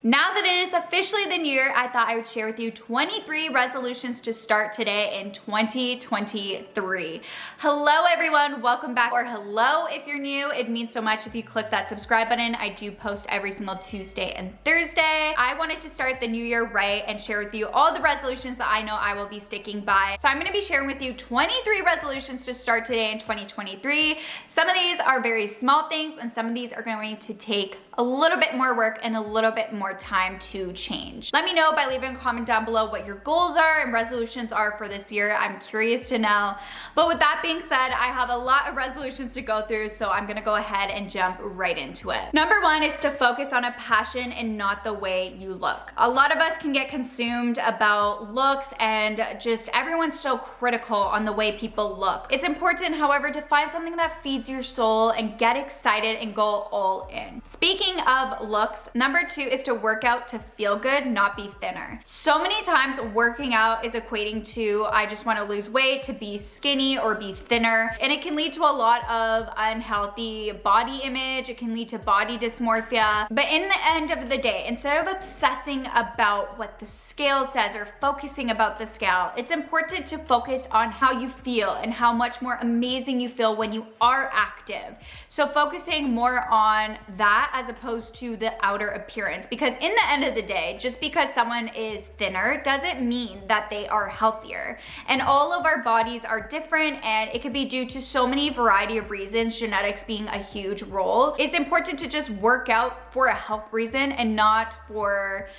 Now that it is officially the new year, I thought I would share with you 23 resolutions to start today in 2023. Hello everyone, welcome back, or hello if you're new. It means so much if you click that subscribe button. I do post every single Tuesday and Thursday. I wanted to start the new year right and share with you all the resolutions that I know I will be sticking by. So I'm gonna be sharing with you 23 resolutions to start today in 2023. Some of these are very small things and some of these are going to take a little bit more work and a little bit more time to change. Let me know by leaving a comment down below what your goals are and resolutions are for this year. I'm curious to know. But with that being said, I have a lot of resolutions to go through, so I'm gonna go ahead and jump right into it. Number one is to focus on a passion and not the way you look. A lot of us can get consumed about looks and just everyone's so critical on the way people look. It's important, however, to find something that feeds your soul and get excited and go all in. Speaking of looks, number two is to work out to feel good, not be thinner. So many times working out is equating to I just want to lose weight, to be skinny or be thinner, and it can lead to a lot of unhealthy body image. It can lead to body dysmorphia. But in the end of the day, instead of obsessing about what the scale says or focusing about the scale, it's important to focus on how you feel and how much more amazing you feel when you are active. So focusing more on that as opposed to the outer appearance, because in the end of the day, just because someone is thinner doesn't mean that they are healthier. And all of our bodies are different, and it could be due to so many variety of reasons, genetics being a huge role. It's important to just work out for a health reason and not for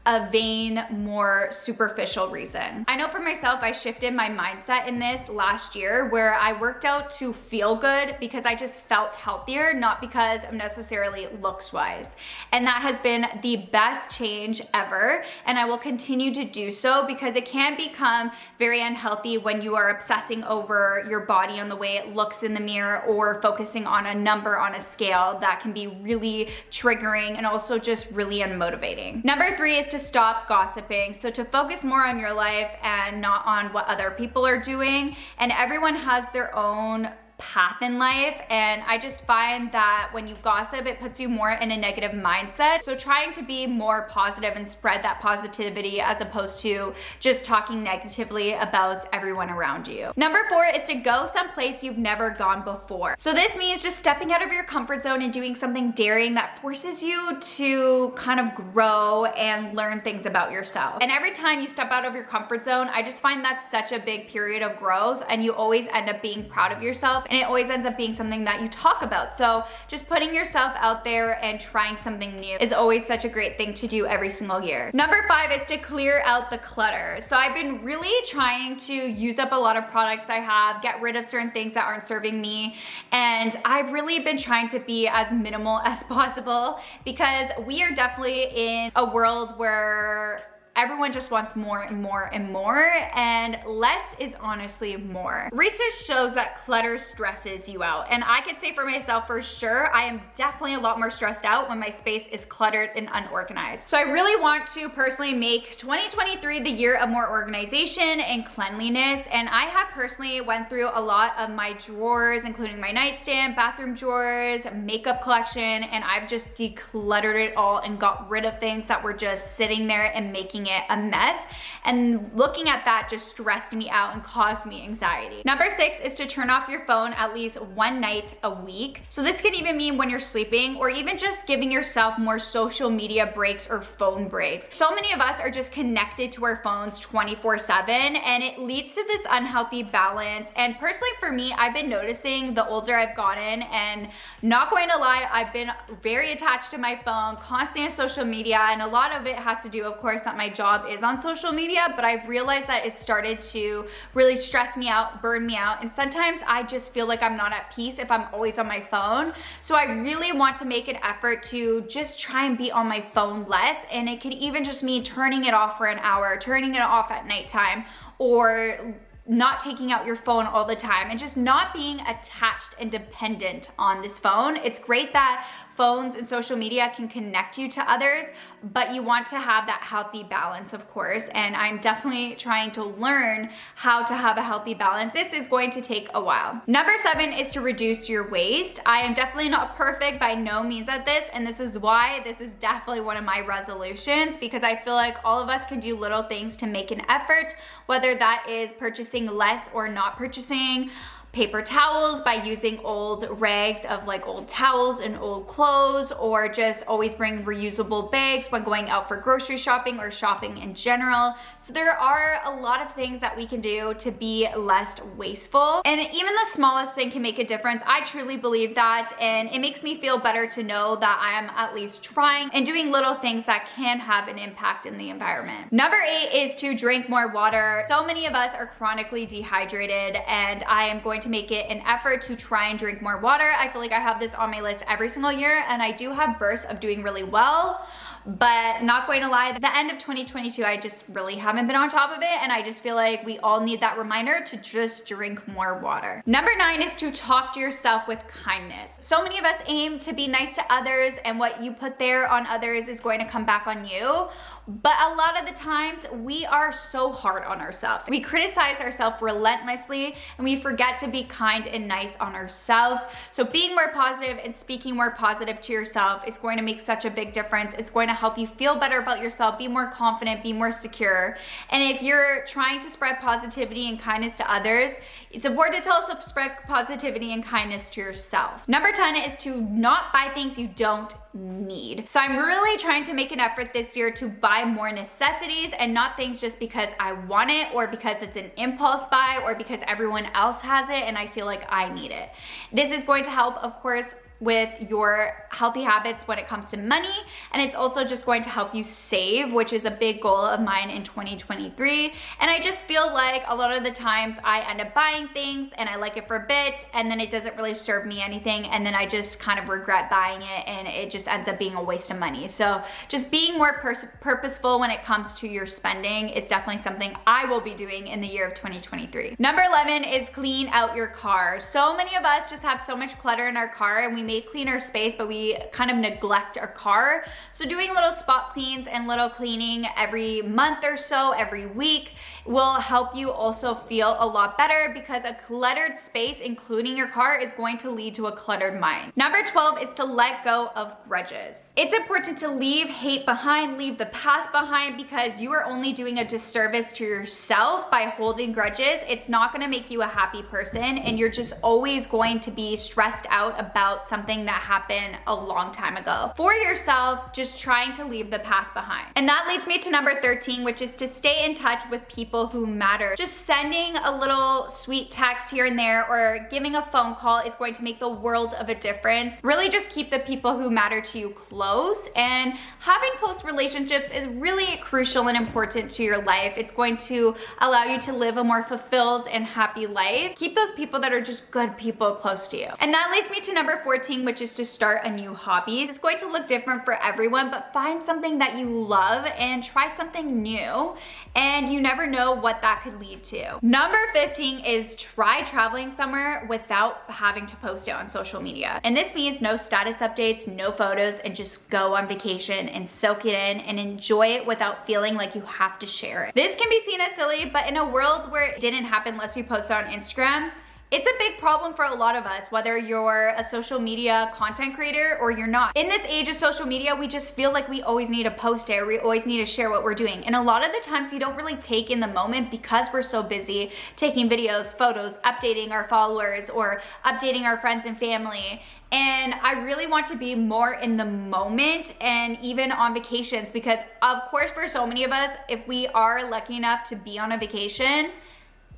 a vain, more superficial reason. I know for myself, I shifted my mindset in this last year where I worked out to feel good because I just felt healthier, not because of necessarily looks wise. And that has been the best change ever. And I will continue to do so because it can become very unhealthy when you are obsessing over your body on the way it looks in the mirror or focusing on a number on a scale. That can be really triggering and also just really unmotivating. Number three is to stop gossiping. So to focus more on your life and not on what other people are doing. And everyone has their own path in life, and I just find that when you gossip, it puts you more in a negative mindset. So trying to be more positive and spread that positivity as opposed to just talking negatively about everyone around you. Number four is to go someplace you've never gone before. So this means just stepping out of your comfort zone and doing something daring that forces you to kind of grow and learn things about yourself. And every time you step out of your comfort zone, I just find that's such a big period of growth, and you always end up being proud of yourself. And it always ends up being something that you talk about. So just putting yourself out there and trying something new is always such a great thing to do every single year. Number five is to clear out the clutter. So I've been really trying to use up a lot of products I have, get rid of certain things that aren't serving me. And I've really been trying to be as minimal as possible because we are definitely in a world where everyone just wants more and more and more, and less is honestly more. Research shows that clutter stresses you out, and I could say for myself for sure, I am definitely a lot more stressed out when my space is cluttered and unorganized. So I really want to personally make 2023 the year of more organization and cleanliness, and I have personally went through a lot of my drawers, including my nightstand, bathroom drawers, makeup collection, and I've just decluttered it all and got rid of things that were just sitting there and making it a mess, and looking at that just stressed me out and caused me anxiety. Number six is to turn off your phone at least one night a week. So this can even mean when you're sleeping, or even just giving yourself more social media breaks or phone breaks. So many of us are just connected to our phones 24/7, and it leads to this unhealthy balance. And personally for me, I've been noticing the older I've gotten, and not going to lie, I've been very attached to my phone, constantly on social media, and a lot of it has to do, of course, that my job is on social media, but I've realized that it started to really stress me out, burn me out, and sometimes I just feel like I'm not at peace if I'm always on my phone. So I really want to make an effort to just try and be on my phone less, and it could even just mean turning it off for an hour, turning it off at nighttime, or not taking out your phone all the time and just not being attached and dependent on this phone. It's great that phones and social media can connect you to others, but you want to have that healthy balance, of course, and I'm definitely trying to learn how to have a healthy balance. This is going to take a while. Number 7 is to reduce your waste. I am definitely not perfect by no means at this, and this is why this is definitely one of my resolutions, because I feel like all of us can do little things to make an effort, whether that is purchasing less or not purchasing paper towels by using old rags of like old towels and old clothes, or just always bring reusable bags when going out for grocery shopping or shopping in general. So there are a lot of things that we can do to be less wasteful, and even the smallest thing can make a difference. I truly believe that, and it makes me feel better to know that I am at least trying and doing little things that can have an impact in the environment. Number 8 is to drink more water. So many of us are chronically dehydrated, and I am going to make it an effort to try and drink more water. I feel like I have this on my list every single year, and I do have bursts of doing really well, but not going to lie, at the end of 2022, I just really haven't been on top of it, and I just feel like we all need that reminder to just drink more water. Number 9 is to talk to yourself with kindness. So many of us aim to be nice to others, and what you put there on others is going to come back on you. But a lot of the times we are so hard on ourselves. We criticize ourselves relentlessly, and we forget to be kind and nice on ourselves. So being more positive and speaking more positive to yourself is going to make such a big difference. It's going to help you feel better about yourself, be more confident, be more secure. And if you're trying to spread positivity and kindness to others, it's important to also spread positivity and kindness to yourself. Number 10 is to not buy things you don't need. So I'm really trying to make an effort this year to buy more necessities and not things just because I want it, or because it's an impulse buy, or because everyone else has it and I feel like I need it. This is going to help, of course, with your healthy habits when it comes to money, and it's also just going to help you save, which is a big goal of mine in 2023. And I just feel like a lot of the times I end up buying things and I like it for a bit, and then it doesn't really serve me anything, and then I just kind of regret buying it, and it just ends up being a waste of money. So just being more purposeful when it comes to your spending is definitely something I will be doing in the year of 2023. Number 11 is clean out your car. So many of us just have so much clutter in our car, and we may clean our space, but we kind of neglect our car. So doing little spot cleans and little cleaning every month or so, every week, will help you also feel a lot better, because a cluttered space, including your car, is going to lead to a cluttered mind. Number 12 is to let go of grudges. It's important to leave hate behind, leave the past behind, because you are only doing a disservice to yourself by holding grudges. It's not going to make you a happy person, and you're just always going to be stressed out about something that happened a long time ago. For yourself, just trying to leave the past behind. And that leads me to number 13, which is to stay in touch with people who matter. Just sending a little sweet text here and there, or giving a phone call, is going to make the world of a difference. Really just keep the people who matter to you close, and having close relationships is really crucial and important to your life. It's going to allow you to live a more fulfilled and happy life. Keep those people that are just good people close to you. And that leads me to number 14, which is to start a new hobby. It's going to look different for everyone, but find something that you love and try something new, and you never know what that could lead to. Number 15 is try traveling somewhere without having to post it on social media. And this means no status updates, no photos, and just go on vacation and soak it in and enjoy it without feeling like you have to share it. This can be seen as silly, but in a world where it didn't happen unless you post it on Instagram, it's a big problem for a lot of us, whether you're a social media content creator or you're not. In this age of social media, we just feel like we always need to post it, or we always need to share what we're doing. And a lot of the times we don't really take in the moment, because we're so busy taking videos, photos, updating our followers, or updating our friends and family. And I really want to be more in the moment, and even on vacations, because of course for so many of us, if we are lucky enough to be on a vacation,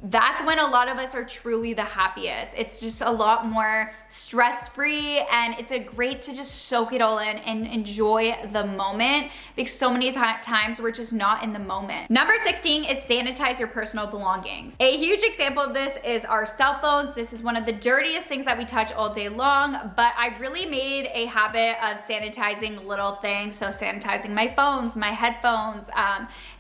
that's when a lot of us are truly the happiest. It's just a lot more stress-free, and it's great to just soak it all in and enjoy the moment, because so many times we're just not in the moment. Number 16 is sanitize your personal belongings. A huge example of this is our cell phones. This is one of the dirtiest things that we touch all day long, but I really made a habit of sanitizing little things. So sanitizing my phones, my headphones,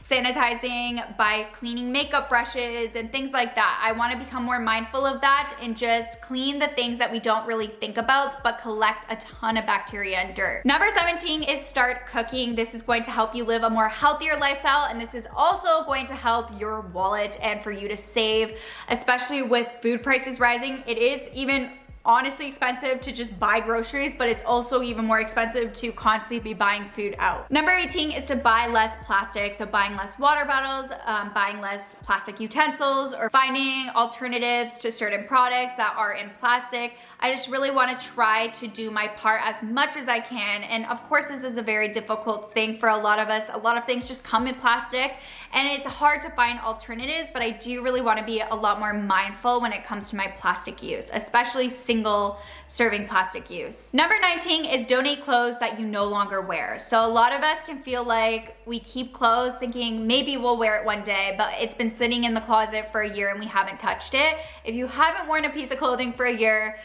sanitizing by cleaning makeup brushes and things things like that. I want to become more mindful of that and just clean the things that we don't really think about but collect a ton of bacteria and dirt. Number 17 is start cooking. This is going to help you live a more healthier lifestyle, and this is also going to help your wallet and for you to save, especially with food prices rising. It is even honestly expensive to just buy groceries, but it's also even more expensive to constantly be buying food out. Number 18 is to buy less plastic. So buying less water bottles, buying less plastic utensils, or finding alternatives to certain products that are in plastic. I just really want to try to do my part as much as I can. And of course, this is a very difficult thing for a lot of us. A lot of things just come in plastic and it's hard to find alternatives, but I do really want to be a lot more mindful when it comes to my plastic use, especially single serving plastic use. Number 19 is donate clothes that you no longer wear. So a lot of us can feel like we keep clothes thinking maybe we'll wear it one day, but it's been sitting in the closet for a year and we haven't touched it. If you haven't worn a piece of clothing for a year,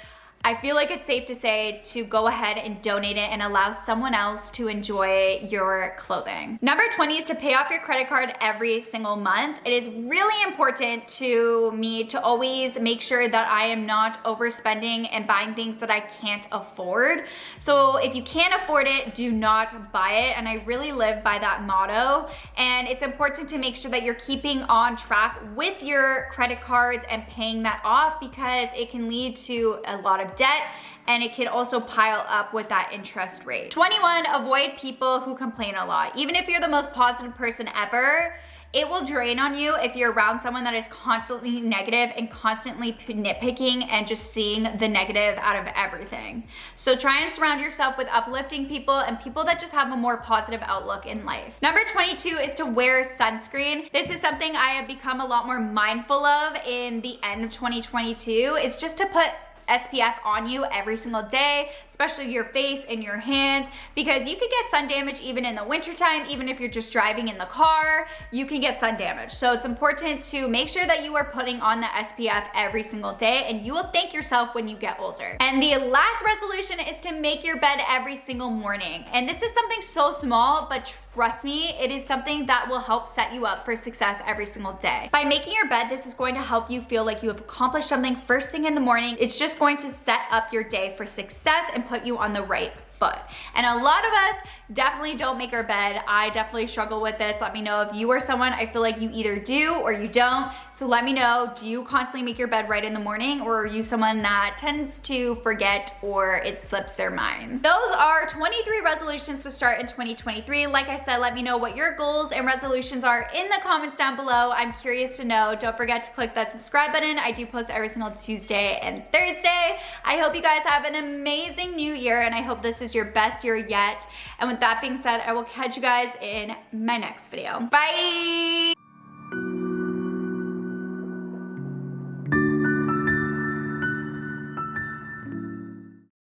I feel like it's safe to say to go ahead and donate it and allow someone else to enjoy your clothing. Number 20 is to pay off your credit card every single month. It is really important to me to always make sure that I am not overspending and buying things that I can't afford. So if you can't afford it, do not buy it. And I really live by that motto. And it's important to make sure that you're keeping on track with your credit cards and paying that off, because it can lead to a lot of debt and it can also pile up with that interest rate. 21, avoid people who complain a lot. Even if you're the most positive person ever, it will drain on you if you're around someone that is constantly negative and constantly nitpicking and just seeing the negative out of everything. So try and surround yourself with uplifting people and people that just have a more positive outlook in life. Number 22 is to wear sunscreen. This is something I have become a lot more mindful of in the end of 2022. It's just to put SPF on you every single day, especially your face and your hands, because you could get sun damage even in the wintertime. Even if you're just driving in the car, you can get sun damage. So it's important to make sure that you are putting on the SPF every single day, and you will thank yourself when you get older. And the last resolution is to make your bed every single morning. And this is something so small, but trust me, it is something that will help set you up for success every single day. By making your bed, this is going to help you feel like you have accomplished something first thing in the morning. It's just going to set up your day for success and put you on the right foot. And a lot of us definitely don't make our bed. I definitely struggle with this. Let me know if you are someone. I feel like you either do or you don't. So let me know, do you constantly make your bed right in the morning, or are you someone that tends to forget or it slips their mind? Those are 23 resolutions to start in 2023. Like I said, let me know what your goals and resolutions are in the comments down below. I'm curious to know. Don't forget to click that subscribe button. I do post every single Tuesday and Thursday. I hope you guys have an amazing new year, and I hope this is your best year yet. And with that being said, I will catch you guys in my next video. Bye!